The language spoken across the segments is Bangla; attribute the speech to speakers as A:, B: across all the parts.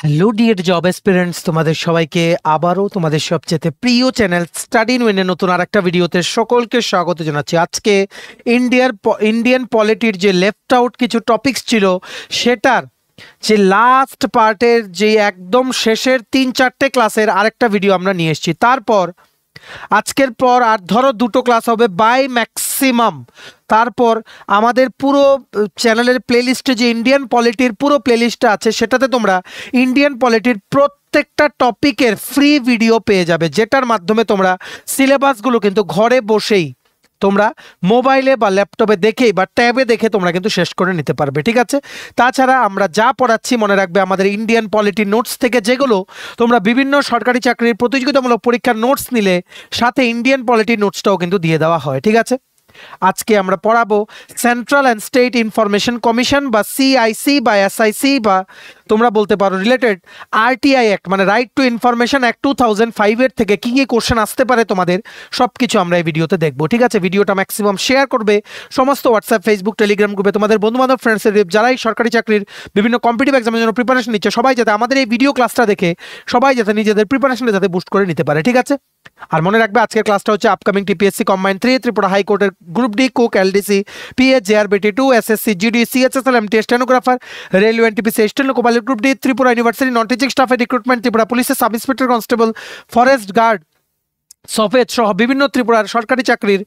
A: হ্যালো ডিয়ার জব এসপিরেন্টস, তোমাদের সবাইকে আবারও তোমাদের সবচেয়ে প্রিয় চ্যানেল স্টাডি ইন উইনের নতুন আরেকটা ভিডিওতে সকলকে স্বাগত জানাচ্ছি। আজকে ইন্ডিয়ান পলিটির যে লেফট আউট কিছু টপিকস ছিল সেটার যে লাস্ট পার্টের যে একদম শেষের 3-4টে ক্লাসের আরেকটা ভিডিও আমরা নিয়ে এসেছি। তারপর আজকের পর আর ধরো দুটো ক্লাস হবে বাই ম্যাক্সিমাম। তারপর আমাদের পুরো চ্যানেলের প্লেলিস্টে যে ইন্ডিয়ান পলিটির পুরো প্লেলিস্টটা আছে সেটাতে তোমরা ইন্ডিয়ান পলিটির প্রত্যেকটা টপিকের ফ্রি ভিডিও পেয়ে যাবে, যেটার মাধ্যমে তোমরা সিলেবাসগুলো কিন্তু ঘরে বসেই তোমরা মোবাইলে বা ল্যাপটপে দেখেই বা ট্যাবে দেখে তোমরা কিন্তু শেষ করে নিতে পারবে, ঠিক আছে। তাছাড়া আমরা যা পড়াচ্ছি মনে রাখবে আমাদের ইন্ডিয়ান পলিটি নোটস থেকে, যেগুলো তোমরা বিভিন্ন সরকারি চাকরির প্রতিযোগিতামূলক পরীক্ষার নোটস নিলে সাথে ইন্ডিয়ান পলিটি নোটসটাও কিন্তু দিয়ে দেওয়া হয়, ঠিক আছে। আজকে আমরা পড়াবো central and state information commission বা সিআইসি বা এসআইসি বা তোমরা বলতে পারো রিলেটেড আরটিআই অ্যাক্ট মানে রাইট টু ইনফরমেশন অ্যাক্ট 2005-এর থেকে কী কী কোশ্চেন আসতে পারে তোমাদের সব কিছু আমরা এই ভিডিওতে দেখবো, ঠিক আছে। ভিডিওটা ম্যাক্সিমাম শেয়ার করবে সমস্ত হোয়াটসঅ্যাপ, ফেসবুক, টেলিগ্রাম গ্রুপে তোমাদের বন্ধুবান্ধব, ফ্রেন্ডসের যারাই সরকারি চাকরির বিভিন্ন কম্পিটিটিভ এক্সামের জন্য প্রিপারেশন নিচ্ছে সবাই যাতে আমাদের এই ভিডিও ক্লাসটা দেখে সবাই যাতে নিজেদের প্রিপারেশনটা যাতে বুস্ট করে নিতে পারে, ঠিক আছে। আর মনে রাখবে আজকের ক্লাসটা হচ্ছে আপকামিং টিপিএসসি কম্বাইন্ড 3, ত্রিপুরা হাইকোর্টের group D, cook, LDC, PS, JRBT 2, SSC, GD, CHSL, MT, stenographer, railway, NTPC, steno, copilot group D, Tripura university non teaching স্টাফের রিক্রুটমেন্ট, ত্রিপুরা পুলিশের sub inspector, constable, forest guard, সফেদ সহ বিভিন্ন ত্রিপুরার সরকারি চাকরির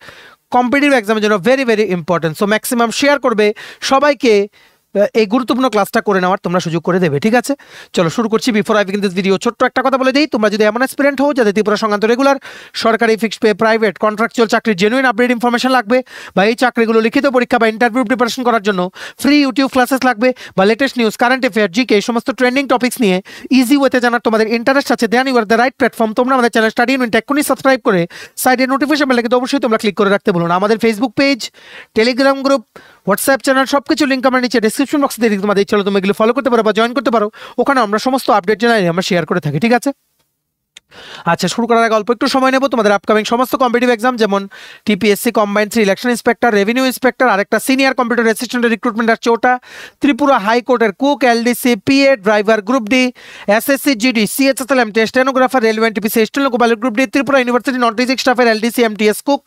A: কম্পিটিটিভ এক্সামের জন্য very very important. So maximum share করবে, সবাইকে এই গুরুত্বপূর্ণ ক্লাসটা করে নেওয়ার তোমরা সুযোগ করে দেবে, ঠিক আছে। চলো শুরু করছি। Before I begin this video ছোট্ট একটা কথা বলে দিই, তোমরা যদি এমন অ্যাসপিরেন্ট হও যাদের ত্রিপুরা সংক্রান্ত রেগুলার সরকারি ফিক্সড পে, প্রাইভেট, কন্ট্রাকচুয়াল চাকরির জেনুইন আপডেট ইনফরমেশন লাগবে, বা এই চাকরিগুলো লিখিত পরীক্ষা বা ইন্টারভিউ প্রিপারেশন করার জন্য ফ্রি ইউটিউব ক্লাসেস লাগবে, বা latest news, current affair, GK এই সমস্ত ট্রেন্ডিং টপিক্স নিয়ে ইজি ওয়েতে জানার তোমাদের ইন্টারেস্ট আছে, then you are the right platform. তোমরা আমাদের চ্যানেল স্টাডি ইন উইন এক্ষুনি সাবস্ক্রাইব করে সাইডের নোটিফিকেশন বেল কিন্তু অবশ্যই তোমরা ক্লিক করে রাখতে বলুন। আমাদের Facebook page, Telegram group, WhatsApp channel সব কিছু লিঙ্ক আমরা নিচে ডিসক্রিপশন বক্সে দিয়ে দিই, তোমাদের চলো তুমি এগুলো ফলো করতে পারো বা জয়েন করতে পারো, ওখানে আমরা সমস্ত আপডেট জানাই আমরা শেয়ার করে থাকি, ঠিক আছে। আচ্ছা, শুরু করার আগে অল্প একটু সময় নেব। তোমাদের আপকামিং সমস্ত কম্পিটিটিভ এক্সাম যেমন TPSC combined 3 election inspector, revenue inspector, আরেকটা সিনিয়র কম্পিউটার অ্যাসিস্ট্যান্টের রিক্রুটমেন্ট আসছে ওটা, ত্রিপুরা হাইকোর্টের cook, LDC, PA, driver group D, SSC, GD, CHSL, MT, stenographer, railway, NTPC, steno, copilot group D, Tripura university non teaching স্টাফের এলডিসি, এমটিএস, কুক,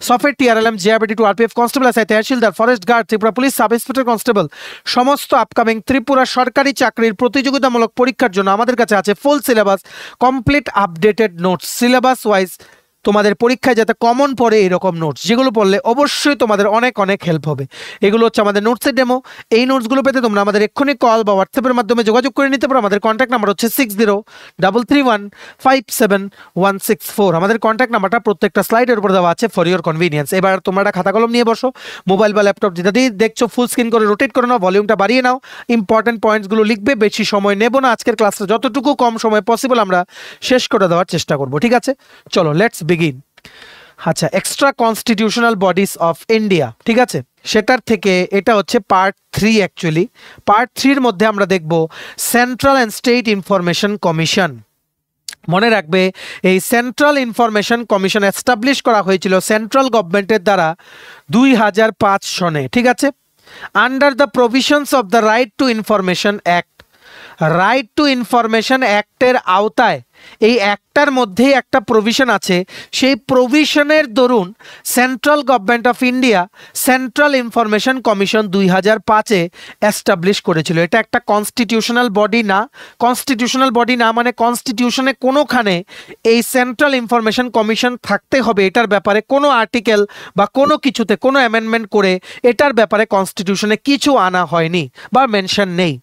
A: সফেট, TRLM, JRBT 2, RPF, constable, SI, tehsildar, forest guard, Tripura police sub inspector, constable সমস্ত আপকামিং ত্রিপুরা সরকারি চাকরির প্রতিযোগিতামূলক পরীক্ষার জন্য আমাদের কাছে আছে full syllabus, complete updated notes, syllabus wise তোমাদের পরীক্ষায় যাতে কমন পড়ে এরকম নোটস, যেগুলো পড়লে অবশ্যই তোমাদের অনেক অনেক হেল্প হবে। এগুলো হচ্ছে আমাদের নোটসের ডেমো। এই নোটসগুলো পেতে তোমরা আমাদের এক্ষুনি কল বা হোয়াটসঅ্যাপের মাধ্যমে যোগাযোগ করে নিতে পারো। আমাদের কন্ট্যাক্ট নাম্বার হচ্ছে 6033157164। আমাদের কন্ট্যাক্ট নাম্বারটা প্রত্যেকটা স্লাইডের উপর দেওয়া আছে ফর ইওর কনভিনিয়েন্স। এবার তোমরা একটা খাতা কলম নিয়ে বসো, মোবাইল বা ল্যাপটপ যেটা দিয়ে দেখছো ফুল স্ক্রিন করে রোটেট করে নাও, ভলিউমটা বাড়িয়ে নাও, ইম্পর্টেন্ট পয়েন্টসগুলো লিখবে। বেশি সময় নেব না, আজকের ক্লাসটা যতটুকু কম সময় পসিবল আমরা শেষ করে দেওয়ার চেষ্টা করব, ঠিক আছে। চলো লেটস বিগিন। আচ্ছা, extra constitutional bodies of India, ঠিক আছে, সেটার থেকে এটা হচ্ছে পার্ট 3। অ্যাকচুয়ালি পার্ট 3-র মধ্যে আমরা দেখব central and state information commission. মনে রাখবে এই সেন্ট্রাল ইনফরমেশন কমিশন এস্টাবলিশ করা হয়েছিল সেন্ট্রাল গভর্নমেন্টের দ্বারা 2005 সনে, ঠিক আছে, under the provisions of the right to information act. Right to information অ্যাক্টের আওতায় এই একটার মধ্যেই একটা প্রভিশন আছে, সেই প্রভিশনের দরুন central government of India central information commission 2005-এ এস্টাবলিশ করেছিল। এটা একটা কনস্টিটিউশনাল বডি না। কনস্টিটিউশনাল বডি না মানে কনস্টিটিউশনে কোনোখানে এই সেন্ট্রাল ইনফরমেশন কমিশন থাকতে হবে এটার ব্যাপারে কোনো আর্টিকেল বা কোনো কিছুতে কোনো অ্যামেন্ডমেন্ট করে এটার ব্যাপারে কনস্টিটিউশনে কিছু আনা হয়নি বা মেনশন নেই।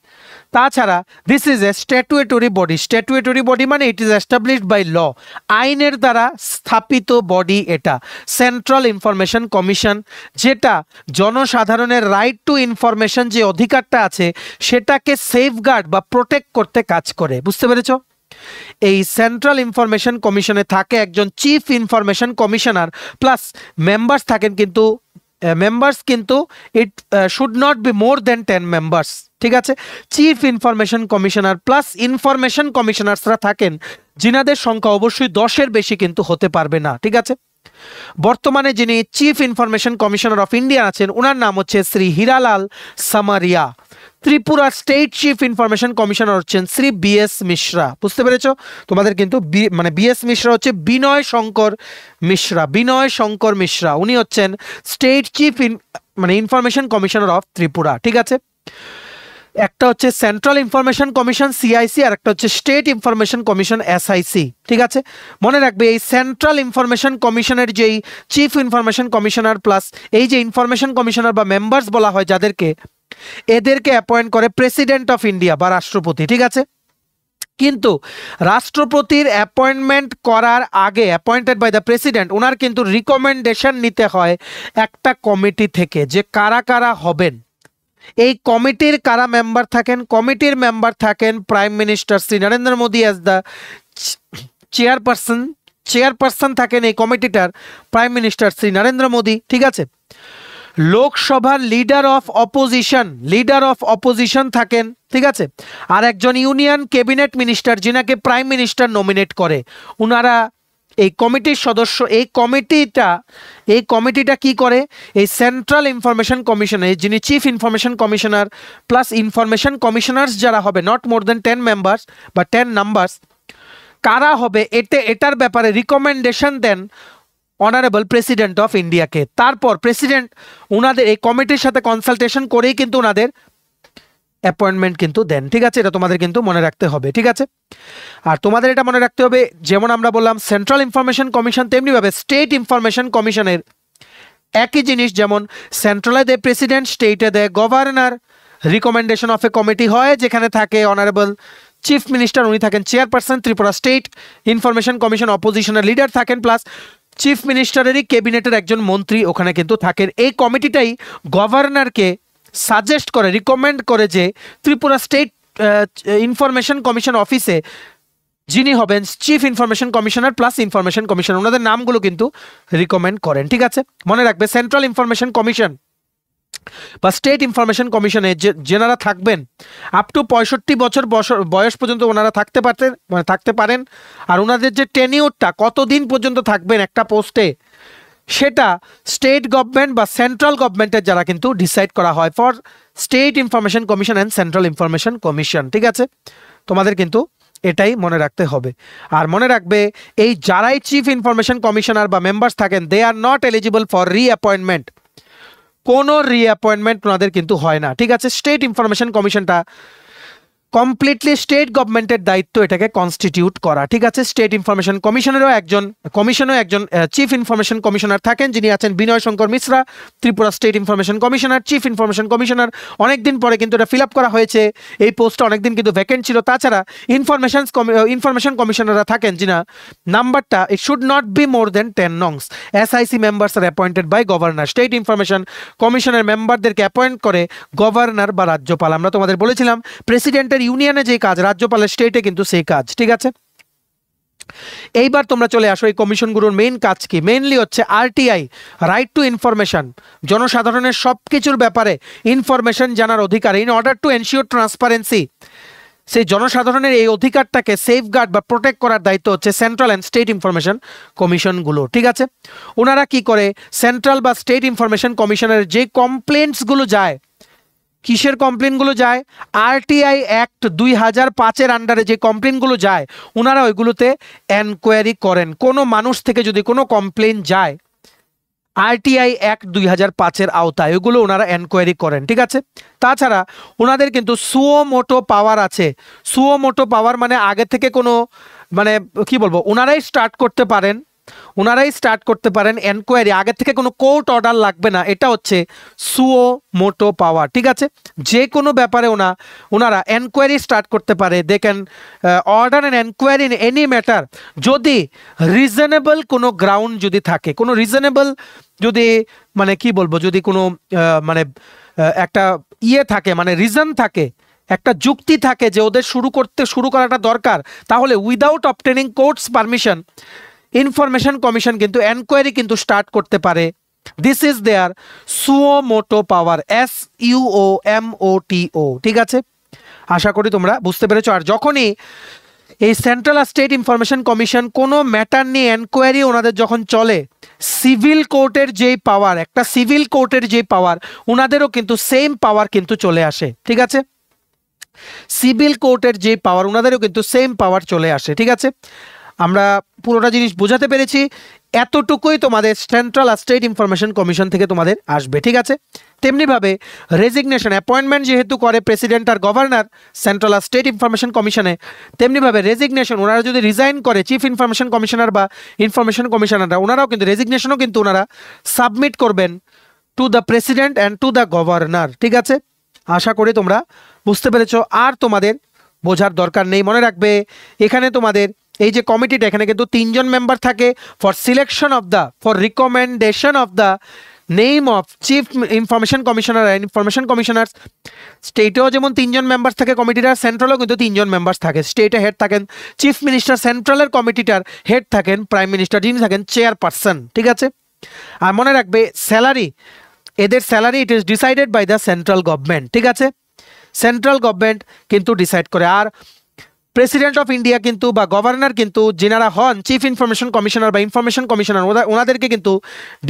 A: তাছাড়া this is a statutory body. Statutory body মানে it is established by law, আইনের দ্বারা স্থাপিত বডি এটা সেন্ট্রাল ইনফরমেশন কমিশন, যেটা জনসাধারণের রাইট টু ইনফরমেশন যে অধিকারটা আছে সেটাকে সেফগার্ড বা প্রোটেক্ট করতে কাজ করে। বুঝতে পেরেছো? এই সেন্ট্রাল ইনফরমেশন কমিশনে থাকে একজন chief information commissioner plus members থাকেন, কিন্তু মেম্বার্স কিন্তু it should not be more than 10 members, ঠিক আছে। Chief information commissioner plus information কমিশনার্সরা থাকেন, যিনাদের সংখ্যা অবশ্যই 10-এর বেশি কিন্তু হতে পারবে না, ঠিক আছে। বর্তমানে যিনি chief information commissioner of India আছেন ওনার নাম হচ্ছে Shri Hiralal samaria. Tripura state chief information commissioner হচ্ছেন শ্রী বিএস মিশ্রা। বুঝতে পেরেছো? তোমাদের কিন্তু মানে বিএস মিশ্রা হচ্ছে বিনয় শঙ্কর মিশ্রা, উনি হচ্ছেন স্টেট চিফ মানে ইনফরমেশন কমিশনার অফ ত্রিপুরা। ঠিক আছে, একটা হচ্ছে সেন্ট্রাল ইনফরমেশন কমিশন সিআইসি আর একটা হচ্ছে স্টেট ইনফরমেশন কমিশন এসআইসি। ঠিক আছে, মনে রাখবে এই সেন্ট্রাল ইনফরমেশন কমিশনের যেই চিফ ইনফরমেশন কমিশনার প্লাস এই যে ইনফরমেশন কমিশনার বা মেম্বার্স বলা হয় যাদেরকে, এদেরকে অ্যাপয়েন্ট করে প্রেসিডেন্ট অফ ইন্ডিয়া বা রাষ্ট্রপতি। ঠিক আছে, কিন্তু রাষ্ট্রপতির অ্যাপয়েন্টমেন্ট করার আগে অ্যাপয়েন্টেড বাই দ্য প্রেসিডেন্ট ওনার কিন্তু রিকমেন্ডেশন নিতে হয় একটা কমিটি থেকে যে কারা কারা হবেন। এই কমিটির কারা মেম্বার থাকেন? কমিটির মেম্বার থাকেন prime minister Shri Narendra Modi as the chairperson থাকেন এই কমিটিটার প্রাইম মিনিস্টার শ্রী নরেন্দ্র মোদী। ঠিক আছে, লোকসভার লিডার অফ অপোজিশন থাকেন। ঠিক আছে, আর একজন ইউনিয়ন ক্যাবিনেট মিনিস্টার যিনাকে প্রাইম মিনিস্টার নমিনেট করে, ওনারা এই কমিটির সদস্য। এই কমিটিটা কি করে? এই সেন্ট্রাল ইনফরমেশন কমিশনে যিনি chief information commissioner plus information commissioners যারা হবে, নট মোর দেন 10 মেম্বার্স বা 10 নাম্বারস, কারা হবে এটার ব্যাপারে রিকমেন্ডেশন দেন অনারেবল প্রেসিডেন্ট অফ ইন্ডিয়াকে। তারপর প্রেসিডেন্ট ওনাদের এই কমিটির সাথে কনসালটেশন করেই কিন্তু ওনাদের অ্যাপয়েন্টমেন্ট কিন্তু দেন। ঠিক আছে, এটা তোমাদের কিন্তু মনে রাখতে হবে। ঠিক আছে, আর তোমাদের এটা মনে রাখতে হবে যেমন আমরা বললাম সেন্ট্রাল ইনফরমেশন কমিশন, তেমনিভাবে স্টেট ইনফরমেশন কমিশনের একই জিনিস, যেমন সেন্ট্রালে দেয় প্রেসিডেন্ট, স্টেটে দেয় governor. Recommendation of a committee হয় যেখানে থাকে অনারেবল চিফ মিনিস্টার, উনি থাকেন chairperson. Tripura state information commission অপোজিশনের লিডার থাকেন প্লাস চিফ মিনিস্টারেরই ক্যাবিনেটের একজন মন্ত্রী ওখানে কিন্তু থাকেন। এই কমিটিটাই গভর্নরকে সাজেস্ট করে, রিকমেন্ড করে যে ত্রিপুরা স্টেট ইনফরমেশন কমিশন অফিসে যিনি হবেন chief information commissioner plus information commissioner, ওনাদের নামগুলো কিন্তু রিকমেন্ড করেন। ঠিক আছে, মনে রাখবে সেন্ট্রাল ইনফরমেশন কমিশন বা স্টেট ইনফরমেশন কমিশনে যেনারা থাকবেন আপ টু 65 বছর বয়স পর্যন্ত ওনারা থাকতে পারেন। আর ওনাদের যে টেনিউরটা কতদিন পর্যন্ত থাকবেন একটা পোস্টে, সেটা স্টেট গভর্নমেন্ট বা সেন্ট্রাল গভর্নমেন্টের যারা কিন্তু ডিসাইড করা হয় for state information commission and central information commission. ঠিক আছে, তোমাদের কিন্তু এটাই মনে রাখতে হবে। আর মনে রাখবে এই যারাই চিফ ইনফরমেশন কমিশনার বা মেম্বার্স থাকেন, দে আর নট এলিজিবল ফর রিঅ্যাপয়েন্টমেন্ট। কোনো রিঅ্যাপয়েন্টমেন্ট ওনাদের কিন্তু হয় না। ঠিক আছে, স্টেট ইনফরমেশন কমিশনটা কমপ্লিটলি স্টেট গভর্নমেন্টের দায়িত্ব এটাকে কনস্টিটিউট করা। ঠিক আছে, স্টেট ইনফরমেশন কমিশনেরও একজন চিফ ইনফরমেশন কমিশনার থাকেন যিনি আছেন Binay Shankar Mishra. Tripura state information commissioner, chief information commissioner, অনেকদিন পরে কিন্তু এটা ফিল আপ করা হয়েছে, এই পোস্টটা অনেকদিন কিন্তু ভ্যাকেন্ট ছিল। তাছাড়া ইনফরমেশন কমিশনাররা থাকেন যিনা নাম্বারটা it should not be more than 10 নংস। SIC members are appointed by governor. State information কমিশনের মেম্বারদেরকে অ্যাপয়েন্ট করে গভর্নর বা রাজ্যপাল। আমরা তোমাদের বলেছিলাম প্রেসিডেন্টের ইউনিয়নে যে কাজ, রাজ্যপালের স্টেটে কিন্তু সেই কাজ। ঠিক আছে, এইবার তোমরা চলে আসো এই কমিশনগুলোর মেইন কাজ কি। মেইনলি হচ্ছে আরটিআই, রাইট টু ইনফরমেশন, জনসাধারণের সব কিছুর ব্যাপারে ইনফরমেশন জানার অধিকার। In order to ensure transparency, সেই জনসাধারণের এই অধিকারটাকে সেফগার্ড বা প্রোটেক্ট করার দায়িত্ব হচ্ছে সেন্ট্রাল অ্যান্ড স্টেট ইনফরমেশন কমিশনগুলো। ঠিক আছে, ওনারা কি করে, সেন্ট্রাল বা স্টেট ইনফরমেশন কমিশনের যে কমপ্লেন্টসগুলো যায়, কিসের কমপ্লেনগুলো যায়, আরটিআই অ্যাক্ট 2005-এর আন্ডারে যে কমপ্লেনগুলো যায় ওনারা ওইগুলোতে এনকোয়ারি করেন। কোনো মানুষ থেকে যদি কোনো কমপ্লেন যায় আরটিআই অ্যাক্ট 2005-এর আওতায়, ওইগুলো ওনারা এনকোয়ারি করেন। ঠিক আছে, তাছাড়া ওনাদের কিন্তু সুও মোটো পাওয়ার আছে। সুও মোটো পাওয়ার মানে আগে থেকে কোনো মানে কি বলবো, ওনারাই স্টার্ট করতে পারেন এনকোয়ারি, আগে থেকে কোনো কোর্ট অর্ডার লাগবে না। এটা হচ্ছে সুও মোটো পাওয়ার। ঠিক আছে, যে কোনো ব্যাপারে ওনারা এনকোয়ারি স্টার্ট করতে পারে। They can order an enquiry in any matter যদি রিজনেবল কোনো গ্রাউন্ড যদি থাকে, কোনো রিজনেবল যদি মানে কি বলবো, যদি কোনো মানে একটা থাকে, মানে রিজন থাকে, একটা যুক্তি থাকে যে ওদের শুরু করাটা দরকার, তাহলে without obtaining court's permission information commission কিন্তু এনকোয়ারি কিন্তু স্টার্ট করতে পারে। This is their suo motu power, SUOMOTO। ঠিক আছে, আশা করি তোমরা বুঝতে পেরেছো। আর যখনই এই সেন্ট্রাল স্টেট ইনফরমেশন কমিশন কোনো ম্যাটার নিয়ে এনকোয়ারি ওনাদের যখন চলে, সিভিল কোর্টের যেই পাওয়ার, একটা সিভিল কোর্টের যে পাওয়ার, ওনাদেরও কিন্তু সেম পাওয়ার কিন্তু চলে আসে। ঠিক আছে, সিভিল কোর্টের যে পাওয়ার ওনাদেরও কিন্তু সেম পাওয়ার চলে আসে। ঠিক আছে, আমরা পুরোটা জিনিস বোঝাতে পেরেছি, এতটুকুই তোমাদের সেন্ট্রাল স্টেট ইনফরমেশন কমিশন থেকে তোমাদের আসবে। ঠিক আছে, তেমনিভাবে রেজিগনেশন, অ্যাপয়েন্টমেন্ট যেহেতু করে প্রেসিডেন্ট আর গভর্নর সেন্ট্রাল স্টেট ইনফরমেশন কমিশনে, তেমনিভাবে রেজিগনেশন ওনারা যদি রিজাইন করে, চিফ ইনফরমেশন কমিশনার বা ইনফরমেশন কমিশনাররা, ওনারাও কিন্তু রেজিগনেশনও কিন্তু ওনারা সাবমিট করবেন to the president and to the governor. ঠিক আছে, আশা করি তোমরা বুঝতে পেরেছো, আর তোমাদের বোঝার দরকার নেই। মনে রাখবে এখানে তোমাদের এই যে কমিটিটা, এখানে কিন্তু 3 জন মেম্বার থাকে for selection of the, for recommendation of the name of chief information commissioner and information commissioners. স্টেটেও যেমন 3 জন মেম্বার থাকে কমিটিটার, সেন্ট্রালও কিন্তু 3 জন মেম্বার থাকে। স্টেটে হেড থাকেন চিফ মিনিস্টার, সেন্ট্রালের কমিটিটার হেড থাকেন প্রাইম মিনিস্টার, যিনি থাকেন চেয়ারপারসন। ঠিক আছে, আর মনে রাখবে স্যালারি, এদের salary it is decided by the central government. ঠিক আছে, সেন্ট্রাল গভর্নমেন্ট কিন্তু ডিসাইড করে। আর প্রেসিডেন্ট অফ ইন্ডিয়া কিন্তু বা গভর্নর কিন্তু যেনারা হন চিফ ইনফরমেশন কমিশনার বা ইনফরমেশন কমিশনার, ওনাদেরকে কিন্তু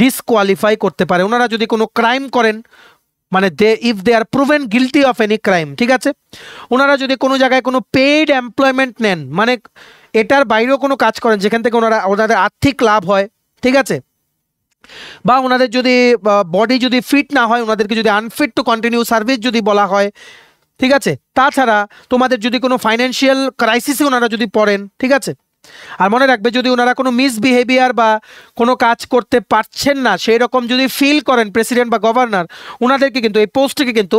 A: ডিসকোয়ালিফাই করতে পারে ওনারা যদি কোনো ক্রাইম করেন, মানে if they are proven guilty of any crime. ঠিক আছে, ওনারা যদি কোনো জায়গায় কোনো পেইড এমপ্লয়মেন্ট নেন, মানে এটার বাইরেও কোনো কাজ করেন যেখান থেকে ওনাদের আর্থিক লাভ হয়। ঠিক আছে, বা ওনাদের যদি বডি যদি ফিট না হয়, ওনাদেরকে যদি আনফিট টু কন্টিনিউ সার্ভিস যদি বলা হয়। ঠিক আছে, তাছাড়া তোমাদের যদি কোনো ফাইন্যান্সিয়াল ক্রাইসিসে ওনারা যদি পড়েন। ঠিক আছে, আর মনে রাখবে যদি ওনারা কোনো মিসবিহেভিয়ার বা কোনো কাজ করতে পারছেন না সেই রকম যদি ফিল করেন প্রেসিডেন্ট বা গভর্নর, ওনাদেরকে কিন্তু এই পোস্ট থেকে কিন্তু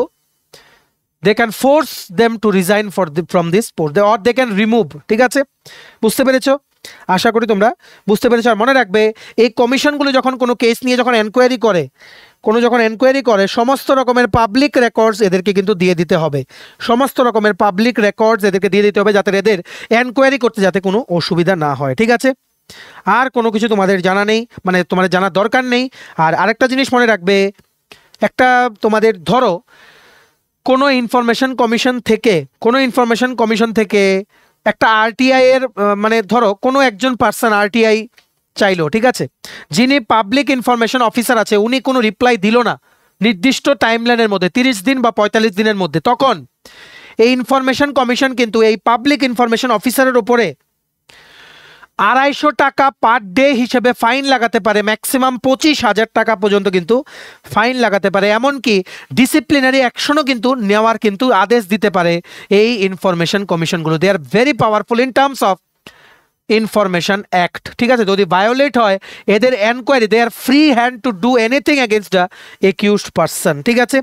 A: they can force them to resign from this post or they can remove. ঠিক আছে, বুঝতে পেরেছো? আশা করি তোমরা বুঝতে পেরেছো। আর মনে রাখবে এই কমিশনগুলো যখন কোনো কেস নিয়ে যখন এনকোয়ারি করে, সমস্ত রকমের পাবলিক রেকর্ডস এদেরকে কিন্তু দিয়ে দিতে হবে, সমস্ত রকমের পাবলিক রেকর্ডস এদেরকে দিয়ে দিতে হবে, যাতে এদের এনকোয়ারি করতে যাতে কোনো অসুবিধা না হয়। ঠিক আছে, আর কোনো কিছু তোমাদের জানা নেই, মানে তোমাদের জানার দরকার নেই। আর আরেকটা জিনিস মনে রাখবে, একটা তোমাদের ধরো কোনো ইনফরমেশন কমিশন থেকে একটা আরটিআই এর মানে ধরো কোনো একজন পার্সন আরটিআই চাইলো। ঠিক আছে, যিনি পাবলিক ইনফরমেশন অফিসার আছে উনি কোনো রিপ্লাই দিল না নির্দিষ্ট টাইমলাইনের মধ্যে, 30 দিন বা 45 দিনের মধ্যে, তখন এই ইনফরমেশন কমিশন কিন্তু এই পাবলিক ইনফরমেশন অফিসারের উপরে 250 টাকা পার ডে হিসেবে ফাইন লাগাতে পারে, ম্যাক্সিমাম 25,000 টাকা পর্যন্ত কিন্তু ফাইন লাগাতে পারে, এমনকি ডিসিপ্লিনারি অ্যাকশনও কিন্তু নেওয়ার কিন্তু আদেশ দিতে পারে এই ইনফরমেশন কমিশনগুলো। They are very powerful in terms of information act. ঠিক আছে, যদি ভায়োলেট হয় এদের enquiry, they are free hand to do anything against the accused person. ঠিক আছে,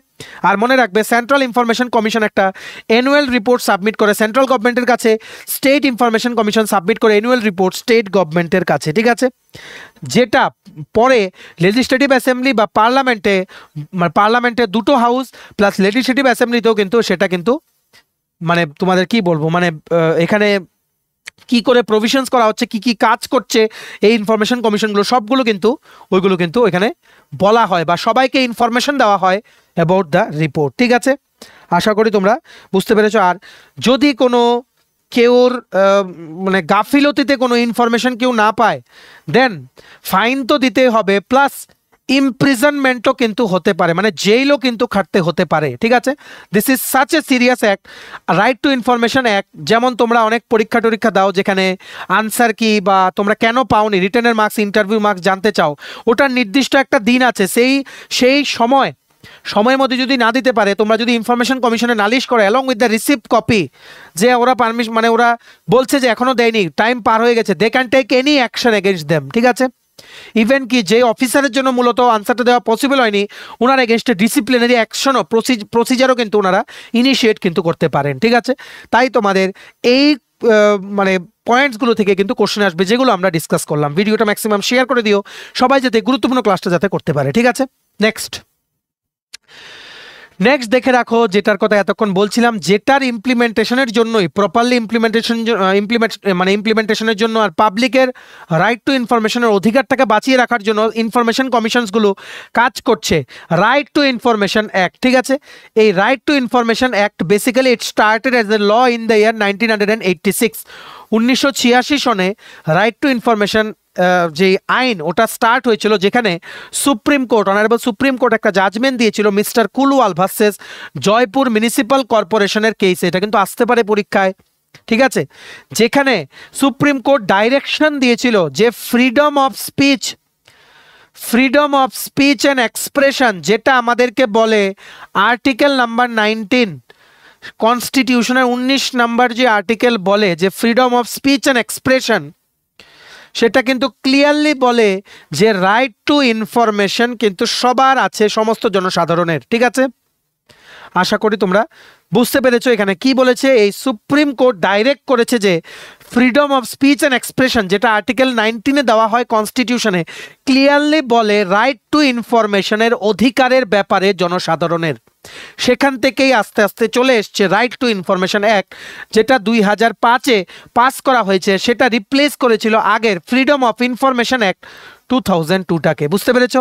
A: আর মনে রাখবে সেন্ট্রাল ইনফরমেশন কমিশন একটা অ্যানুয়াল রিপোর্ট সাবমিট করে সেন্ট্রাল গভর্নমেন্টের কাছে, স্টেট ইনফরমেশন কমিশন সাবমিট করে অ্যানুয়াল রিপোর্ট স্টেট গভর্নমেন্টের কাছে। ঠিক আছে, যেটা পরে লেজিসলেটিভ অ্যাসেম্বলি বা পার্লামেন্টে দুটো হাউস প্লাস লেজিসলেটিভ অ্যাসেম্বলিতেও কিন্তু সেটা কিন্তু মানে তোমাদের কি বলবো, মানে এখানে কি করে প্রভিশনস করা হচ্ছে, কি কি কাজ করছে এই ইনফরমেশন কমিশনগুলো, সবগুলো কিন্তু ওইগুলো কিন্তু এখানে বলা হয় বা সবাইকে ইনফরমেশন দেওয়া হয় অ্যাবাউট দ্য রিপোর্ট। ঠিক আছে, আশা করি তোমরা বুঝতে পেরেছো। আর যদি কোনো কেউর মানে গাফিলতিতে কোনো ইনফরমেশন কেউ না পায়, দেন ফাইন তো দিতেই হবে, প্লাস ইমপ্রিজনমেন্টও কিন্তু হতে পারে, মানে জেলও কিন্তু খাটতে হতে পারে। ঠিক আছে, this is such a serious act. Right to information act, যেমন তোমরা অনেক পরীক্ষা দাও যেখানে আনসার কি বা তোমরা কেন পাওনি, রিটেনের মার্কস, ইন্টারভিউ মার্কস জানতে চাও, ওটার নির্দিষ্ট একটা দিন আছে, সেই সময়ের মধ্যে যদি না দিতে পারে, তোমরা যদি ইনফরমেশন কমিশনে নালিশ করো along with the receipt copy, যে ওরা পারমিশন মানে ওরা বলছে যে এখনো দেয়নি, টাইম পার হয়ে গেছে, they can take any action against them. ঠিক আছে, ইভেন কি যে অফিসারের জন্য মূলত আনসারটা দেওয়া পসিবল হয়নি, ওনার এগেনস্টে ডিসিপ্লিনারি অ্যাকশনও প্রসিজারও কিন্তু ওনারা ইনিশিয়েট কিন্তু করতে পারেন। ঠিক আছে, তাই তোমাদের এই মানে পয়েন্টসগুলো থেকে কিন্তু কোশ্চেন আসবে যেগুলো আমরা ডিসকাস করলাম। ভিডিওটা ম্যাক্সিমাম শেয়ার করে দিও সবাই, যাতে গুরুত্বপূর্ণ ক্লাসটা যাতে করতে পারে। ঠিক আছে, নেক্সট দেখে রাখো, যেটার কথা এতক্ষণ বলছিলাম, যেটার ইমপ্লিমেন্টেশনের জন্যই, প্রপারলি ইমপ্লিমেন্টেশনের জন্য আর পাবলিকের রাইট টু ইনফরমেশনের অধিকারটাকে বাঁচিয়ে রাখার জন্য ইনফরমেশন কমিশনসগুলো কাজ করছে। রাইট টু ইনফরমেশন অ্যাক্ট, ঠিক আছে, এই right to information act basically it started as a law in the year 1986। 1986 সনে রাইট টু ইনফরমেশন যে আইন ওটা স্টার্ট হয়েছিল, যেখানে supreme court, honourable supreme court একটা জাজমেন্ট দিয়েছিল মিস্টার কুলওয়াল ভার্সেস জয়পুর মিউনিসিপাল কর্পোরেশনের কেসে। এটা কিন্তু আসতে পারে পরীক্ষায়, ঠিক আছে, যেখানে সুপ্রিম কোর্ট ডাইরেকশন দিয়েছিল যে freedom of speech and expression, যেটা আমাদেরকে বলে আর্টিকেল নাম্বার 19 কনস্টিটিউশনের 19 নাম্বার যে আর্টিকেল বলে যে freedom of speech and expression, সেটা কিন্তু ক্লিয়ারলি বলে যে রাইট টু ইনফরমেশন কিন্তু সবার আছে, সমস্ত জনসাধারণের, ঠিক আছে। আশা করি তোমরা বুঝতে পেরেছো এখানে কি বলেছে। এই সুপ্রিম কোর্ট ডাইরেক্ট করেছে যে freedom of speech and expression, যেটা আর্টিকেল 19-এ দেওয়া হয় কনস্টিটিউশনে, ক্লিয়ারলি বলে রাইট টু ইনফরমেশনের অধিকারের ব্যাপারে জনসাধারণের। সেখান থেকেই আস্তে আস্তে চলে এসছে রাইট টু ইনফরমেশন অ্যাক্ট, যেটা 2005-এ পাস করা হয়েছে। সেটা রিপ্লেস করেছিল আগের ফ্রিডম অফ ইনফরমেশন অ্যাক্ট 2002টাকে। বুঝতে পেরেছো?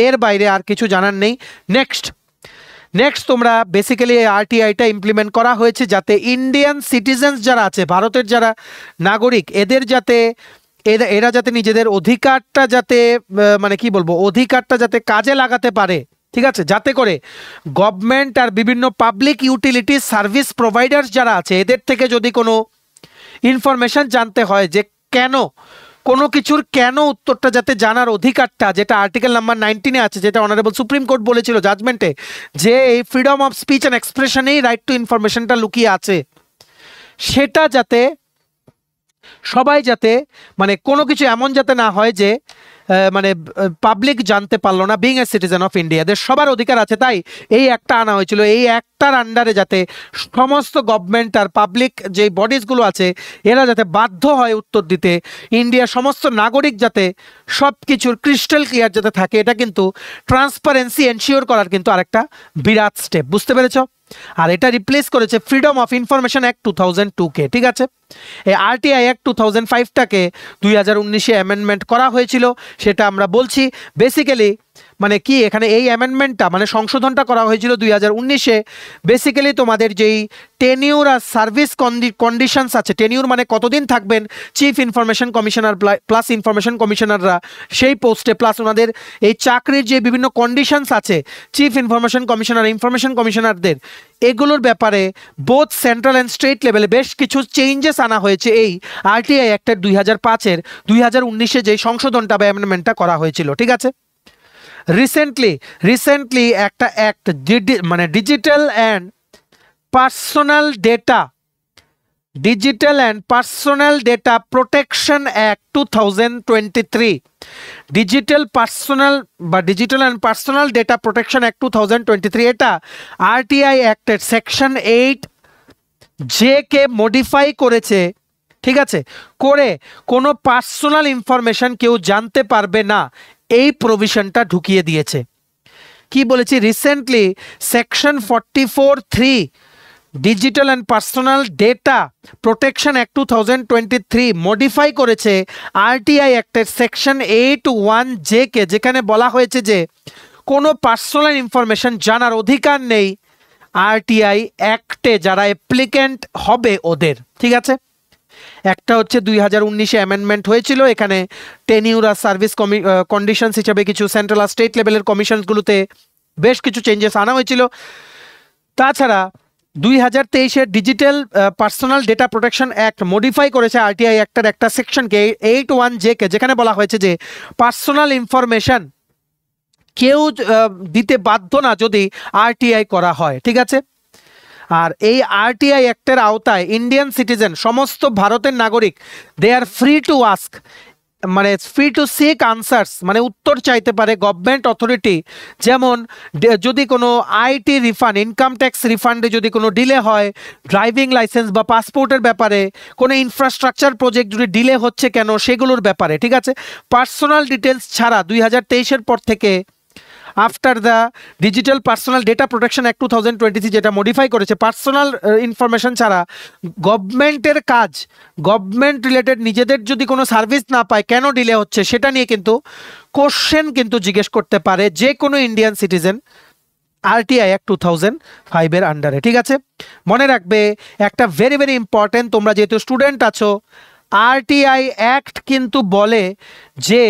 A: এর বাইরে আর কিছু জানার নেই। নেক্সট তোমরা বেসিক্যালি এই আরটিআইটা ইমপ্লিমেন্ট করা হয়েছে যাতে ইন্ডিয়ান সিটিজেন্স যারা আছে, ভারতের যারা নাগরিক, এরা যাতে নিজেদের অধিকারটা যাতে মানে কি বলবো, অধিকারটা যাতে কাজে লাগাতে পারে, ঠিক আছে, যাতে করে গভর্নমেন্ট আর বিভিন্ন পাবলিক ইউটিলিটি সার্ভিস প্রোভাইডার্স যারা আছে এদের থেকে যদি কোনো ইনফরমেশন জানতে হয় যে কেন কোনো কিছুর কেন, উত্তরটা যাতে জানার অধিকারটা, যেটা আর্টিকেল নাম্বার 19-এ আছে, যেটা অনারেবল সুপ্রিম কোর্ট বলেছিল জাজমেন্টে যে এই ফ্রিডম অফ স্পিচ অ্যান্ড এক্সপ্রেশনেই রাইট টু ইনফরমেশনটা লুকিয়ে আছে, সেটা যাতে সবাই যাতে মানে কোনো কিছু এমন যাতে না হয় যে মানে পাবলিক জানতে পারলো না, being a citizen of India, এদের সবার অধিকার আছে। তাই এই একটা আনা হয়েছিল, এই একটার আন্ডারে যাতে সমস্ত গভর্নমেন্ট আর পাবলিক যে বডিজগুলো আছে এরা যাতে বাধ্য হয় উত্তর দিতে, ইন্ডিয়ার সমস্ত নাগরিক যাতে সব কিছুর ক্রিস্টাল ক্লিয়ার যাতে থাকে, এটা কিন্তু ট্রান্সপারেন্সি এনশিওর করার কিন্তু আরেকটা বিরাট স্টেপ। বুঝতে পেরেছ? আর এটা রিপ্লেস করেছে ফ্রিডম অফ ইনফরমেশন অ্যাক্ট 2002-কে, ঠিক আছে। এই আরটিআই অ্যাক্ট 2005টাকে 2019-এ অ্যামেন্ডমেন্ট করা হয়েছিল, সেটা আমরা বলছি। বেসিক্যালি মানে কি এখানে এই অ্যামেন্ডমেন্টটা মানে সংশোধনটা করা হয়েছিল 2019-এ। বেসিক্যালি তোমাদের যেই টেনিউর আর সার্ভিস কন্ডিশনস আছে, টেনিউর মানে কতদিন থাকবেন chief information commissioner plus information কমিশনাররা সেই পোস্টে, প্লাস ওনাদের এই চাকরির যে বিভিন্ন কন্ডিশনস আছে চিফ ইনফরমেশন কমিশনারদের, এগুলোর ব্যাপারে বোথ সেন্ট্রাল অ্যান্ড স্টেট লেভেলে বেশ কিছু চেঞ্জেস আনা হয়েছে এই আরটিআই অ্যাক্টের 2005-এর 2019-এ যে সংশোধনটা বা অ্যামেন্ডমেন্টটা করা হয়েছিল, ঠিক আছে। রিসেন্টলি একটা অ্যাক্ট মানে digital and personal data protection act 2023, digital and personal data protection act 2023, এটা আরটিআই অ্যাক্টের সেকশন 8 কে মডিফাই করেছে, ঠিক আছে, করে কোনো পার্সোনাল ইনফরমেশন কেউ জানতে পারবে না এই প্রভিশনটা ঢুকিয়ে দিয়েছে। কি বলেছি? Recently section 44(3) digital and personal data protection act 2023 modify করেছে আরটিআই অ্যাক্টের সেকশন 8(1) কে, যেখানে বলা হয়েছে যে কোনো পার্সোনাল ইনফরমেশন জানার অধিকার নেই আরটিআই অ্যাক্টে যারা অ্যাপ্লিকেন্ট হবে ওদের, ঠিক আছে। একটা হচ্ছে 2019-এ অ্যামেন্ডমেন্ট হয়েছিল, এখানে টেনিউর আর সার্ভিস কন্ডিশনস হিসেবে কিছু সেন্ট্রাল আর স্টেট লেভেলের কমিশনসগুলোতে বেশ কিছু চেঞ্জেস আনা হয়েছিল। তাছাড়া 2023-এর digital personal data protection act modify করেছে আরটিআই অ্যাক্টের একটা সেকশনকে 8(1) কে, যেখানে বলা হয়েছে যে পার্সোনাল ইনফরমেশন কেউ দিতে বাধ্য না যদি আরটিআই করা হয়, ঠিক আছে। আর এই আরটিআই অ্যাক্টের আওতায় ইন্ডিয়ান সিটিজেন, সমস্ত ভারতের নাগরিক, দে আর ফ্রি টু আস্ক, মানে ফ্রি টু সিক আনসার্স, মানে উত্তর চাইতে পারে গভর্নমেন্ট অথরিটি। যেমন যদি কোনো আইটি রিফান্ড, ইনকাম ট্যাক্স রিফান্ডে যদি কোনো ডিলে হয়, ড্রাইভিং লাইসেন্স বা পাসপোর্টের ব্যাপারে, কোনো ইনফ্রাস্ট্রাকচার প্রজেক্ট যদি ডিলে হচ্ছে কেন সেগুলোর ব্যাপারে, ঠিক আছে। পার্সোনাল ডিটেলস ছাড়া 2023-এর পর থেকে after the digital personal data protection act 2023 যেটা মডিফাই করেছে, পার্সোনাল ইনফরমেশন ছাড়া গভর্নমেন্টের কাজ, গভর্নমেন্ট রিলেটেড নিজেদের যদি কোনো সার্ভিস না পায় কেন ডিলে হচ্ছে সেটা নিয়ে কিন্তু কোশ্চেন কিন্তু জিজ্ঞেস করতে পারে যে কোনো ইন্ডিয়ান সিটিজেন আরটিআই অ্যাক্ট 2005 এর আন্ডারে। ঠিক আছে, মনে রাখবে একটা ভেরি ভেরি ইম্পর্টেন্ট, তোমরা যেহেতু স্টুডেন্ট আছো, আরটিআই অ্যাক্ট কিন্তু বলে যে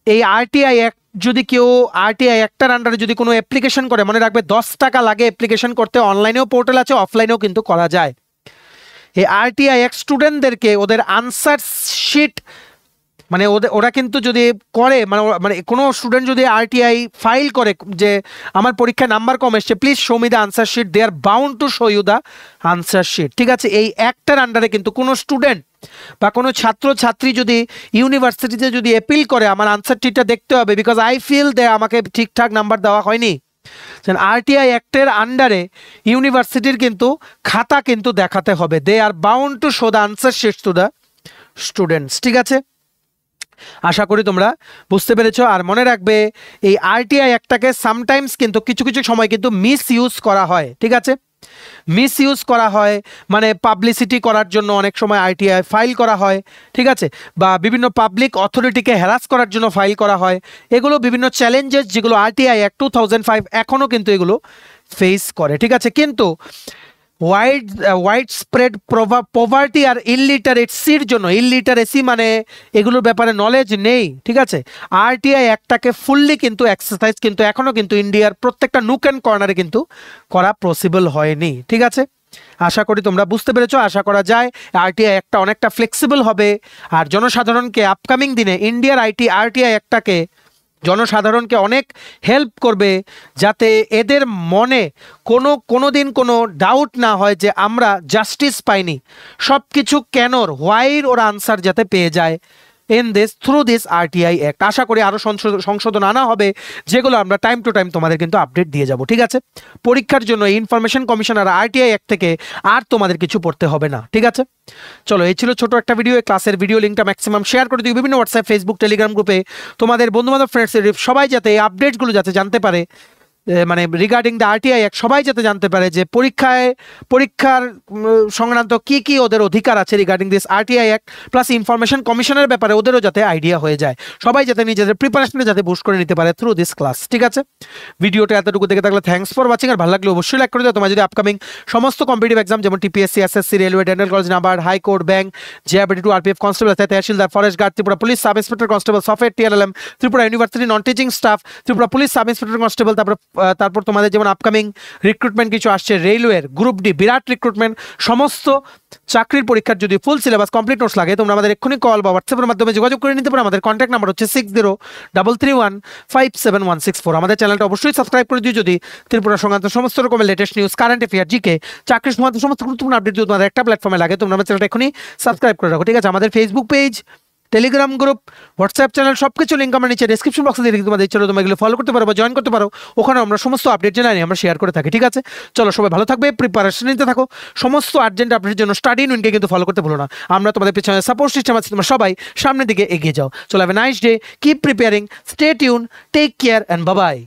A: এই আরটিআই অ্যাক্ট যদি কেউ আরটিআই অ্যাক্টের আন্ডারে যদি কোনো অ্যাপ্লিকেশন করে, মনে রাখবে 10 টাকা লাগে অ্যাপ্লিকেশন করতে, অনলাইনেও পোর্টাল আছে, অফলাইনেও কিন্তু করা যায়। এই আরটিআই অ্যাক্ট স্টুডেন্টদেরকে ওদের আনসার শিট মানে ওরা কিন্তু যদি করে মানে কোনো স্টুডেন্ট যদি আরটিআই ফাইল করে যে আমার পরীক্ষায় নাম্বার কম এসছে, please show me the answer sheet, they are bound to show you the answer sheet. ঠিক আছে, এই অ্যাক্টের আন্ডারে কিন্তু কোনো স্টুডেন্ট বা কোনো ছাত্র ছাত্রী যদি ইউনিভার্সিটিতে যদি অ্যাপিল করে আমার আনসার শিটটা দেখতে হবে, বিকজ আই ফিল দে আমাকে ঠিকঠাক নাম্বার দেওয়া হয়নি। আরটিআই অ্যাক্টের আন্ডারে ইউনিভার্সিটির কিন্তু খাতা কিন্তু দেখাতে হবে, they are bound to show the answer sheets to the students. ঠিক আছে, আশা করি তোমরা বুঝতে পেরেছো। আর মনে রাখবে এই আরটিআই অ্যাক্টটাকে সামটাইমস কিন্তু কিছু কিছু সময় কিন্তু মিস ইউজ করা হয়। ঠিক আছে, মিস ইউজ করা হয় মানে পাবলিসিটি করার জন্য অনেক সময় আরটিআই ফাইল করা হয়। ঠিক আছে, বা বিভিন্ন পাবলিক অথরিটিকে হ্যারাস করার জন্য ফাইল করা হয়। এগুলো বিভিন্ন চ্যালেঞ্জেস যেগুলো আরটিআই অ্যাক্ট 2005 এখনও কিন্তু এগুলো ফেস করে। ঠিক আছে, কিন্তু ওয়াইড স্প্রেড পভার্টি আর ইলিটারেসির জন্য, ইলিটারেসি মানে এগুলোর ব্যাপারে নলেজ নেই। ঠিক আছে, আরটিআই অ্যাক্টটাকে ফুললি কিন্তু এক্সারসাইজ কিন্তু এখনও কিন্তু ইন্ডিয়ার প্রত্যেকটা নুক অ্যান্ড কর্নারে কিন্তু করা পসিবল হয়নি। ঠিক আছে, আশা করি তোমরা বুঝতে পেরেছো। আশা করা যায় আরটিআই একটা অনেকটা ফ্লেক্সিবল হবে আর জনসাধারণকে আপকামিং দিনে ইন্ডিয়ার আরটিআই অ্যাক্টটাকে জনসাধারণকে অনেক হেল্প করবে, যাতে এদের মনে কোনো দিন কোনো ডাউট না হয় যে আমরা জাস্টিস পাইনি, সব কিছু কেনর হোয়াইর ওরা আনসার যাতে পেয়ে যায় in this through this RTI act. আশা করি আরও সংশোধন আনা হবে, যেগুলো আমরা টাইম টু টাইম তোমাদের কিন্তু আপডেট দিয়ে যাব। ঠিক আছে, পরীক্ষার জন্য ইনফরমেশন কমিশন আর আরটিআই অ্যাক্ট থেকে আর তোমাদের কিছু পড়তে হবে না। ঠিক আছে, চলো এই ছিল ছোট একটা ভিডিও। ক্লাসের ভিডিও লিঙ্কটা ম্যাক্সিমাম শেয়ার করে দিও বিভিন্ন হোয়াটসঅ্যাপ, ফেসবুক, টেলিগ্রাম গ্রুপে, তোমাদের বন্ধুবান্ধব ফ্রেন্ডস সবাই যাতে এই আপডেটসগুলো যাতে জানতে পারে, মানে রিগার্ডিং দ্য আরটিআই অ্যাক্ট সবাই যাতে জানতে পারে যে পরীক্ষার সংক্রান্ত কি কি ওদের অধিকার আছে regarding this RTI act, plus information কমিশনের ব্যাপারে ওদেরও যাতে আইডিয়া হয়ে যায়, সবাই যাতে নিজেদের প্রিপারেশনে যাতে বুস্ট করে নিতে পারে থ্রু দিস ক্লাস। ঠিক আছে, ভিডিওটা এতটুকু দেখে থাকলে থ্যাঙ্কস ফর ওয়াচিং, আর ভালো লাগলে অবশ্যই লাইক করে দাও। তোমার যদি আপকামিং সমস্ত কম্পিটিটিভ এক্সাম যেমন TPSC, SSC, railway, dental college, NABARD, high court, bank, JRBT 2, RPF constable, tehsildar, forest guard, Tripura police sub inspector constable, software TLM, Tripura university non teaching staff, Tripura police sub inspector constable, তারপর তোমাদের যেমন আপকামিং রিক্রুটমেন্ট কিছু আসছে, রেলওয়ের গ্রুপ ডি বিরাট রিক্রুটমেন্ট, সমস্ত চাকরির পরীক্ষার যদি ফুল সিলেবাস কমপ্লিট নোটস লাগে তোমরা আমাদের এক্ষুনি কল বা হোয়াটসঅ্যাপের মাধ্যমে যোগাযোগ করে নিতে পারো। আমাদের কন্ট্যাক্ট নাম্বার হচ্ছে 6033157164। আমাদের চ্যানেলটা অবশ্যই সাবস্ক্রাইব করে দিও যদি ত্রিপুরা সংক্রান্ত সমস্ত রকমের latest news, current affair, GK, চাকরি সংক্রান্ত সমস্ত গুরুত্বপূর্ণ আপডেট যদি তোমাদের একটা প্ল্যাটফর্মে লাগে তোমরা আমাদের চ্যানেলটা এখনই সাবস্ক্রাইব করে রাখো। ঠিক আছে, আমাদের Facebook page, Telegram group, WhatsApp channel সবকিছু লিঙ্ক আমরা নিচে ডেসক্রিপশন বক্সে দিয়ে রেখেছি, তোমাদের ইচ্ছা তোমরা এগুলো ফলো করতে পারো বা জয়েন করতে পারো, ওখানে আমরা সমস্ত আপডেট জানাই আমরা শেয়ার করে থাকি। ঠিক আছে, চলো সবাই ভালো থাকবে, প্রিপারেশন নিতে থাকো, সমস্ত আর্জেন্ট আপডেটের জন্য স্টাডি ইন উইনকে কিন্তু ফলো করতে ভুলো না। আমরা তোমাদের পিছনে সাপোর্ট সিস্টেম আছে, তোমরা সবাই সামনের দিকে এগিয়ে যাও। চলো have a nice day, keep preparing, stay tune, take care and bye by.